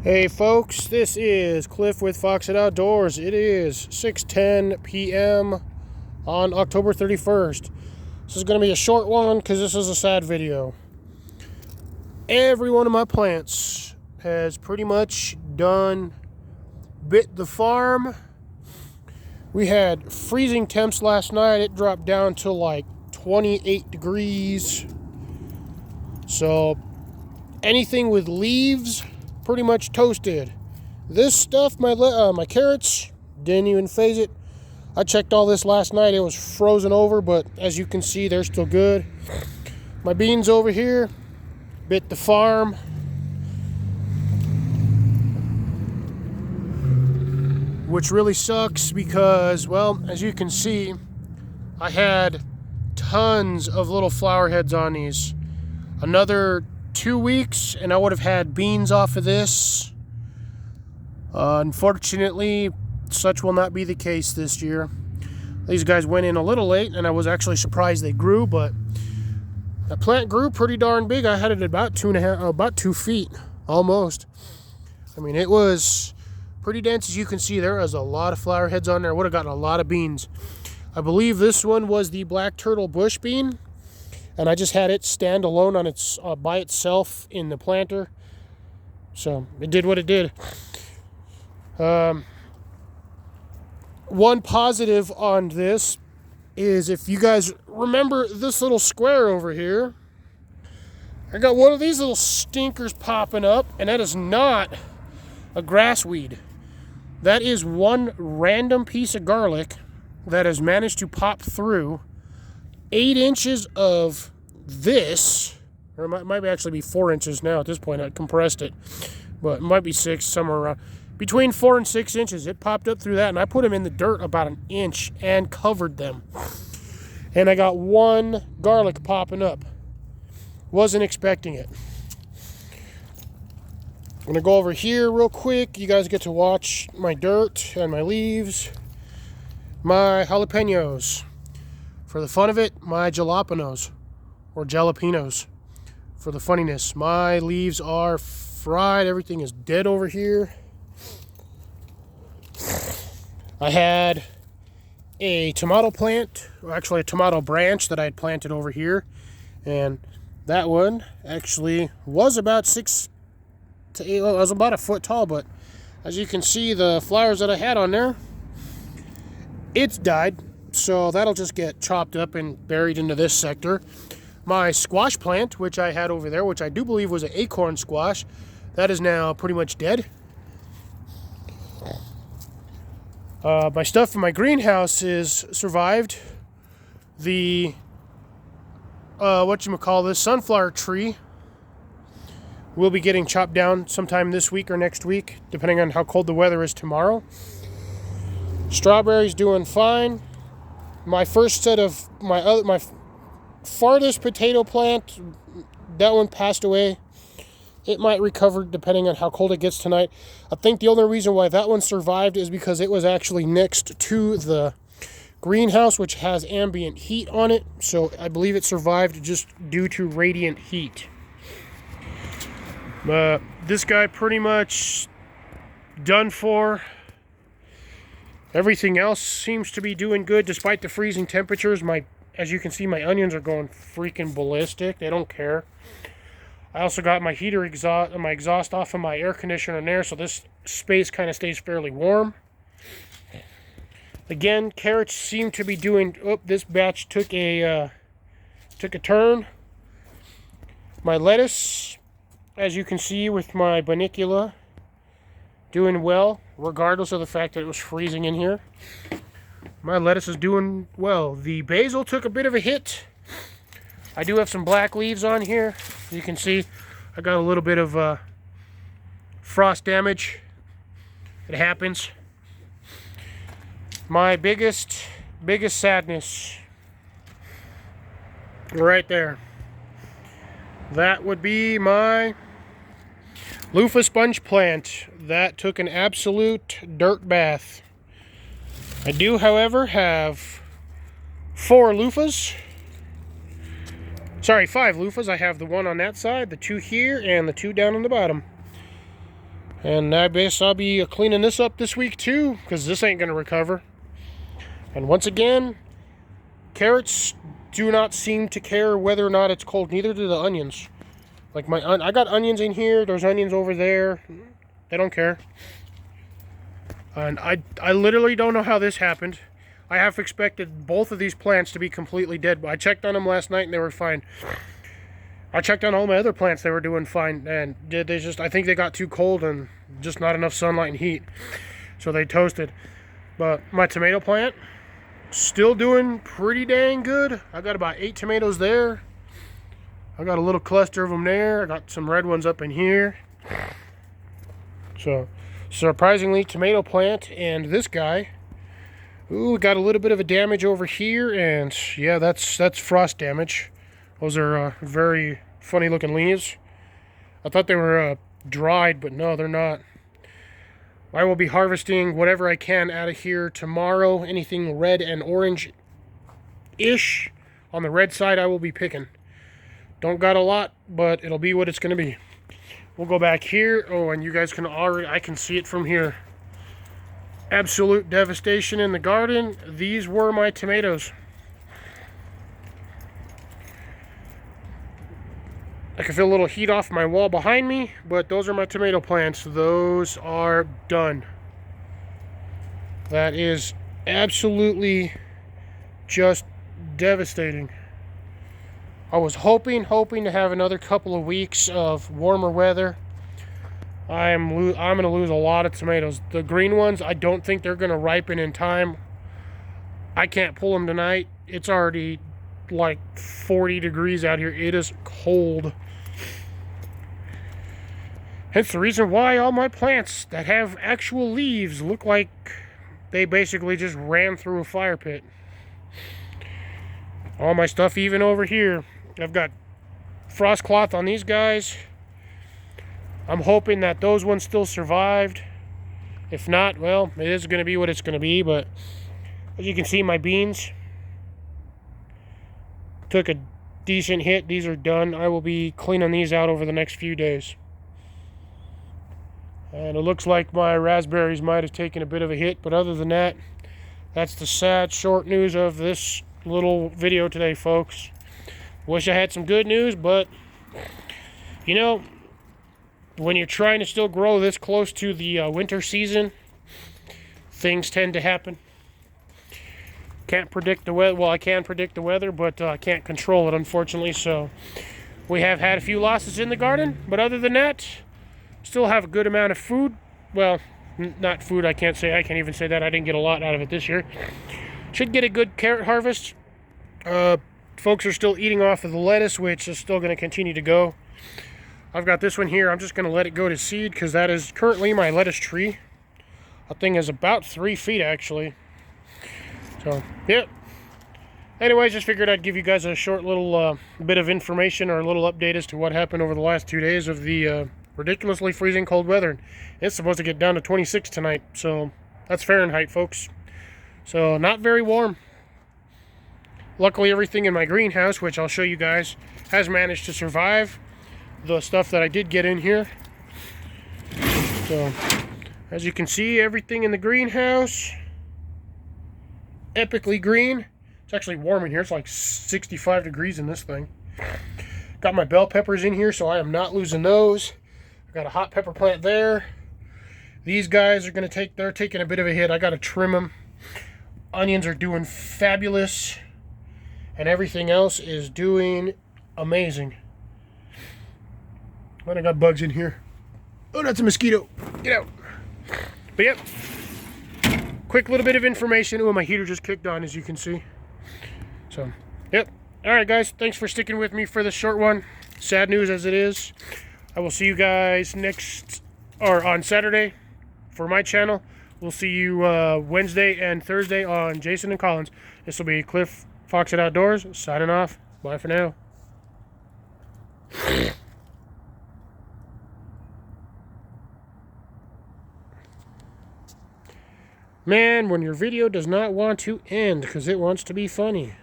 Hey folks, this is Cliff with Foxit Outdoors. It is 6:10 p.m. on October 31st. This is going to be a short one because this is a sad video. Every one of my plants has pretty much bit the farm. We had freezing temps last night. It dropped down to like 28 degrees. So anything with leaves pretty much toasted. This stuff, my carrots, didn't even phase it. I checked all this last night. It was frozen over, but as you can see, they're still good. My beans over here bit the farm. Which really sucks because, well, as you can see, I had tons of little flower heads on these. Another 2 weeks and I would have had beans off of this. Unfortunately, such will not be the case this year. These guys went in a little late and I was actually surprised they grew, but the plant grew pretty darn big. I had it about 2 feet almost. I mean, it was pretty dense. As you can see, there was a lot of flower heads on there. Would have gotten a lot of beans. I believe this one was the black turtle bush bean, and I just had it stand alone on its by itself in the planter. So it did what it did. One positive on this is, if you guys remember this little square over here, I got one of these little stinkers popping up, and that is not a grass weed. That is one random piece of garlic that has managed to pop through 8 inches of this, or it might actually be 4 inches now at this point. I compressed it, but it might be 6, somewhere around between 4 and 6 inches. It popped up through that, and I put them in the dirt about 1 inch and covered them. And I got one garlic popping up. Wasn't expecting it. I'm gonna go over here real quick. You guys get to watch my dirt and my leaves, my jalapenos. For the fun of it, my jalapenos, or jalapenos, for the funniness. My leaves are fried. Everything is dead over here. I had a tomato plant, or actually a tomato branch that I had planted over here, and that one actually was about 6 to 8. Well, it was about 1 foot tall, but as you can see, the flowers that I had on there, it's died. So that'll just get chopped up and buried into this sector. My squash plant, which I had over there, which I do believe was an acorn squash, that is now pretty much dead. My stuff in my greenhouse is survived. The sunflower tree will be getting chopped down sometime this week or next week, depending on how cold the weather is tomorrow. Strawberries doing fine. My first set of my farthest potato plant, that one passed away. It might recover depending on how cold it gets tonight. I think the only reason why that one survived is because it was actually next to the greenhouse, which has ambient heat on it. So I believe it survived just due to radiant heat. This guy pretty much done for. Everything else seems to be doing good despite the freezing temperatures. As you can see, my onions are going freaking ballistic. They don't care. I also got my exhaust off of my air conditioner in there, so this space kind of stays fairly warm. Again, carrots seem to be doing. Oh, this batch took a turn. My lettuce, as you can see with my banicula, doing well, regardless of the fact that it was freezing in here. My lettuce is doing well. The basil took a bit of a hit. I do have some black leaves on here. You can see I got a little bit of frost damage. It happens. My biggest sadness right there. That would be my loofah sponge plant. That took an absolute dirt bath. I do, however, have 4 loofahs. Sorry, 5 loofahs. I have the one on that side, the 2 here, and the 2 down on the bottom. And I guess I'll be cleaning this up this week too, because this ain't going to recover. And once again, carrots do not seem to care whether or not it's cold. Neither do the onions. Like I got onions in here. There's onions over there. They don't care. And I literally don't know how this happened. I have expected both of these plants to be completely dead. But I checked on them last night and they were fine. I checked on all my other plants, they were doing fine, and I think they got too cold and just not enough sunlight and heat, so they toasted. But my tomato plant, still doing pretty dang good. I got about 8 tomatoes there. I got a little cluster of them there. I got some red ones up in here. So, surprisingly, tomato plant and this guy, ooh, got a little bit of a damage over here, and yeah, that's frost damage. Those are very funny looking leaves. I thought they were dried, but no, they're not. I will be harvesting whatever I can out of here tomorrow. Anything red and orange-ish. On the red side, I will be picking. Don't got a lot, but it'll be what it's going to be. We'll go back here. Oh, and you guys can I can see it from here. Absolute devastation in the garden. These were my tomatoes. I can feel a little heat off my wall behind me, but those are my tomato plants. Those are done. That is absolutely just devastating. I was hoping to have another couple of weeks of warmer weather. I'm going to lose a lot of tomatoes. The green ones, I don't think they're going to ripen in time. I can't pull them tonight. It's already like 40 degrees out here. It is cold. Hence the reason why all my plants that have actual leaves look like they basically just ran through a fire pit. All my stuff, even over here, I've got frost cloth on these guys. I'm hoping that those ones still survived. If not, well, it is going to be what it's going to be. But as you can see, my beans took a decent hit. These are done. I will be cleaning these out over the next few days. And it looks like my raspberries might have taken a bit of a hit, but other than that, that's the sad short news of this little video today, folks. Wish I had some good news, but you know, when you're trying to still grow this close to the winter season, things tend to happen. Can't predict the weather. Well, I can predict the weather, but I can't control it, unfortunately. So we have had a few losses in the garden, but other than that, still have a good amount of food. Well, not food, I can't even say that. I didn't get a lot out of it this year. Should get a good carrot harvest. Folks are still eating off of the lettuce, which is still going to continue to go. I've got this one here. I'm just going to let it go to seed because that is currently my lettuce tree. That thing is about 3 feet, actually. So, yep. Anyways, just figured I'd give you guys a short little bit of information or a little update as to what happened over the last 2 days of the ridiculously freezing cold weather. It's supposed to get down to 26 tonight, so that's Fahrenheit, folks. So not very warm. Luckily, everything in my greenhouse, which I'll show you guys, has managed to survive the stuff that I did get in here. So as you can see, everything in the greenhouse, epically green. It's actually warm in here. It's like 65 degrees in this thing. Got my bell peppers in here, so I am not losing those. Got a hot pepper plant there. These guys are going to they're taking a bit of a hit. I got to trim them. Onions are doing fabulous. And everything else is doing amazing. But I got bugs in here. Oh, that's a mosquito. Get out. But yep. Quick little bit of information. Oh, my heater just kicked on, as you can see. So, yep. Alright, guys. Thanks for sticking with me for this short one. Sad news as it is. I will see you guys on Saturday for my channel. We'll see you Wednesday and Thursday on Jason and Collins. This will be Cliff Fox Outdoors signing off. Bye for now. Man, when your video does not want to end because it wants to be funny.